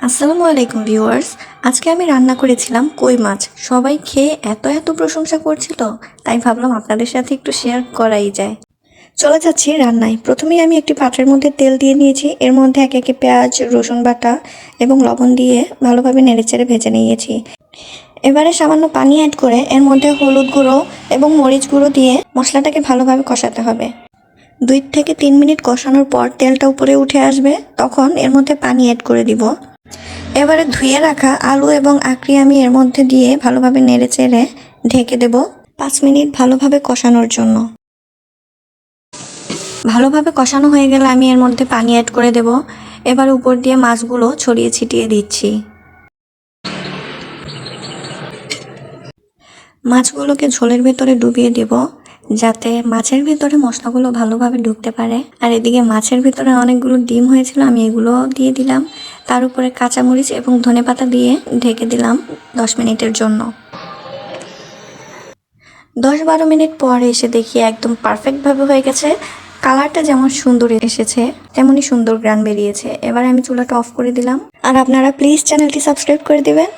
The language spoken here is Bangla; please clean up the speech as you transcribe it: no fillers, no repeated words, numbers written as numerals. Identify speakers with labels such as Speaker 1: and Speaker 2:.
Speaker 1: আসসালামু আলাইকুম ভিউয়ার্স। আজকে আমি রান্না করেছিলাম কই মাছ। সবাই খেয়ে এত প্রশংসা করছিল, তাই ভাবলাম আপনাদের সাথে একটু শেয়ার করাই যায়। চলে যাচ্ছি রান্নায়। প্রথমেই আমি একটি পাত্রের মধ্যে তেল দিয়ে নিয়েছি। এর মধ্যে একে একে পেঁয়াজ, রসুন বাটা এবং লবণ দিয়ে ভালোভাবে নেড়েচেড়ে ভেজে নিয়েছি। এবারে সামান্য পানি অ্যাড করে এর মধ্যে হলুদ গুঁড়ো এবং মরিচ গুঁড়ো দিয়ে মশলাটাকে ভালোভাবে কষাতে হবে। 2 থেকে 3 মিনিট কষানোর পর তেলটা উপরে উঠে আসবে, তখন এর মধ্যে পানি অ্যাড করে দিব। এবারে ধুয়ে রাখা আলু এবং আঁকড়ি আমি এর মধ্যে দিয়ে ভালোভাবে নেড়েচেড়ে ঢেকে দেব 5 মিনিট ভালোভাবে কষানোর জন্য। ভালোভাবে কষানো হয়ে গেলে আমি এর মধ্যে পানি অ্যাড করে দেব। এবার উপর দিয়ে মাছগুলো ছড়িয়ে ছিটিয়ে দিচ্ছি। মাছগুলোকে ঝোলের ভেতরে ডুবিয়ে দেব, যাতে মাছের ভিতরে মশলাগুলো ভালোভাবে ঢুকতে পারে। আর এদিকে মাছের ভিতরে অনেকগুলো ডিম হয়েছিল, আমি এগুলো দিয়ে দিলাম। তার উপরে কাঁচামরিচ এবং ধনেপাতা দিয়ে ঢেকে দিলাম 10 মিনিটের জন্য। 10-12 মিনিট পর এসে দেখি একদম পারফেক্টভাবে হয়ে গেছে। কালারটা যেমন সুন্দর এসেছে, তেমনই সুন্দর গ্রান বেরিয়েছে। এবার আমি চুলাটা অফ করে দিলাম। আর আপনারা প্লিজ চ্যানেলটি সাবস্ক্রাইব করে দিবেন।